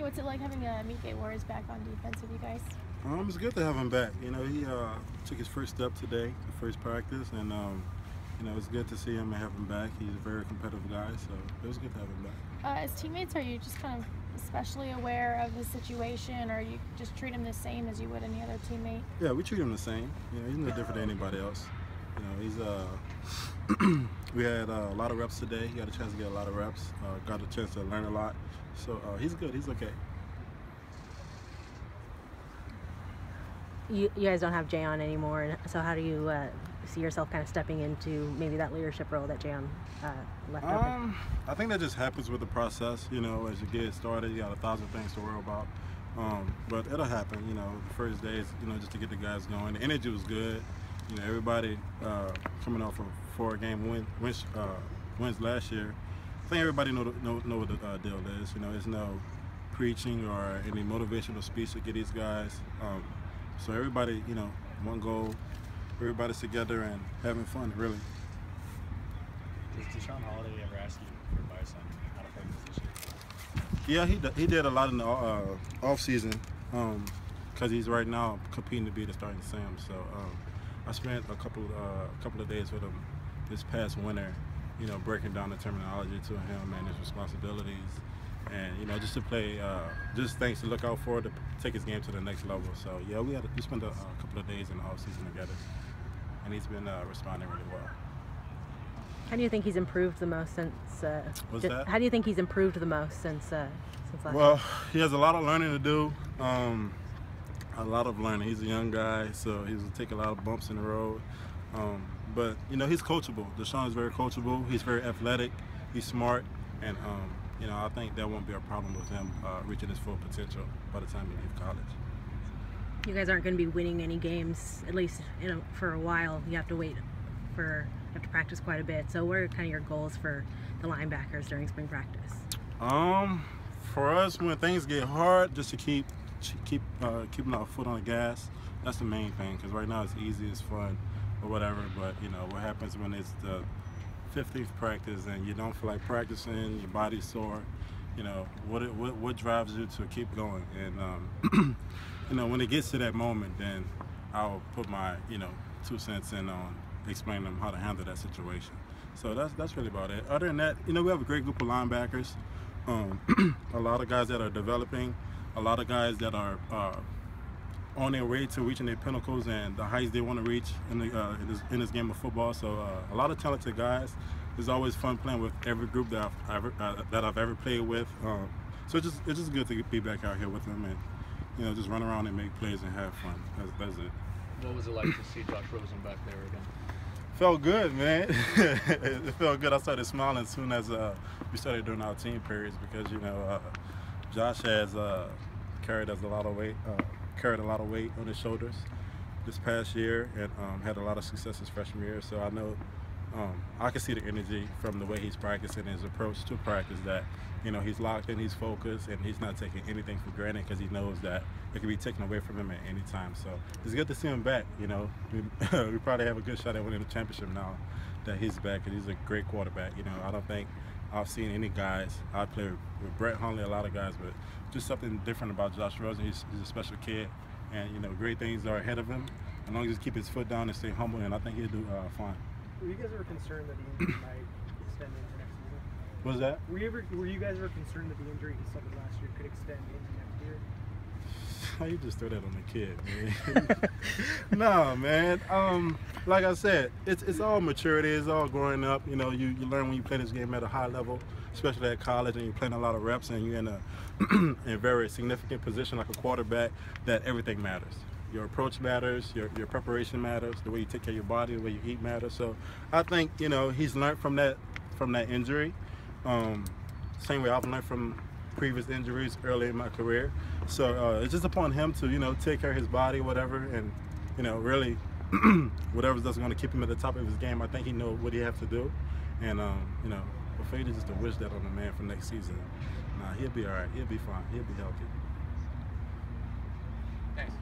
Kenny, what's it like having Mike Juarez back on defense with you guys? It's good to have him back. You know, he took his first step today, the first practice, and you know, it's good to see him and have him back. He's a very competitive guy, so it was good to have him back. As teammates, are you just kind of especially aware of his situation, or you just treat him the same as you would any other teammate? Yeah, we treat him the same. You know, he's no different than anybody else. You know, he's we had a lot of reps today. He got a chance to get a lot of reps. Got a chance to learn a lot. So he's good. He's okay. You guys don't have Jayon anymore, so how do you see yourself kind of stepping into maybe that leadership role that Jayon left open? I think that just happens with the process. You know, as you get started, you got 1,000 things to worry about. But it'll happen. You know, the first days, you know, just to get the guys going. The energy was good. You know, everybody coming off of 4-game wins last year. I think everybody know what the deal is. You know, there's no preaching or any motivational speech to get these guys. So everybody, you know, one goal, everybody's together and having fun, really. Does Deshaun Holiday ever ask you for advice on how to play this year? Yeah, he did a lot in the off season, because he's right now competing to be the starting Sam. So I spent a couple of days with him this past winter, you know, breaking down the terminology to him and his responsibilities. And, you know, just to play, just things to look out for to take his game to the next level. So, yeah, we spent a couple of days in the offseason together, and he's been responding really well. How do you think he's improved the most since? What's that? How do you think he's improved the most since last Well, year? he has a lot of learning to do. A lot of learning. He's a young guy, so he's gonna take a lot of bumps in the road. But you know, he's coachable. Deshaun is very coachable. He's very athletic. He's smart, and you know, I think that won't be a problem with him reaching his full potential by the time he leaves college. You guys aren't going to be winning any games, at least for a while. You have to practice quite a bit. So what are kind of your goals for the linebackers during spring practice? For us, when things get hard, just to keeping our foot on the gas. That's the main thing, because right now it's easy, it's fun, or whatever. But you know what happens when it's the 15th practice and you don't feel like practicing, your body's sore. You know what drives you to keep going, and you know, when it gets to that moment, then I'll put my 2 cents in on explaining them how to handle that situation. So that's really about it. Other than that, you know, we have a great group of linebackers. A lot of guys that are developing, a lot of guys that are on their way to reaching their pinnacles and the heights they want to reach in this game of football. So a lot of talented guys. It's always fun playing with every group that I've ever played with. So it's just good to be back out here with them and, you know, just run around and make plays and have fun. That's it. What was it like to see Josh Rosen back there again? Felt good, man. It felt good. I started smiling as soon as we started doing our team periods, because you know Josh has carried a lot of weight on his shoulders this past year, and had a lot of success his freshman year. So I know I can see the energy from the way he's practicing, his approach to practice, that you know he's locked in, he's focused, and he's not taking anything for granted, because he knows that it can be taken away from him at any time. So it's good to see him back. You know, we probably have a good shot at winning the championship now that he's back, and he's a great quarterback. You know, I don't think I've seen any guys. I play with Brett Hundley, a lot of guys, but just something different about Josh Rosen. He's a special kid, and you know, great things are ahead of him. As long as he keep his foot down and stay humble, and I think he'll do fine. Were you guys ever concerned that the injury might extend into next season? What was that? Were you guys ever concerned that the injury he suffered last year could extend into next year? You just throw that on the kid, man. No, man. Like I said, it's all maturity. It's all growing up. You know, you learn when you play this game at a high level, especially at college, and you're playing a lot of reps, and you're in a very significant position like a quarterback, that everything matters. Your approach matters, your preparation matters, the way you take care of your body, the way you eat matters. So I think, you know, he's learned from that injury. Same way I've learned from previous injuries early in my career. So it's just upon him to, you know, take care of his body, whatever, and, you know, really whatever's that's going to keep him at the top of his game. I think he knows what he has to do. And, you know, for Fade just to wish that on the man for next season. Nah, he'll be all right. He'll be fine. He'll be healthy. Thanks.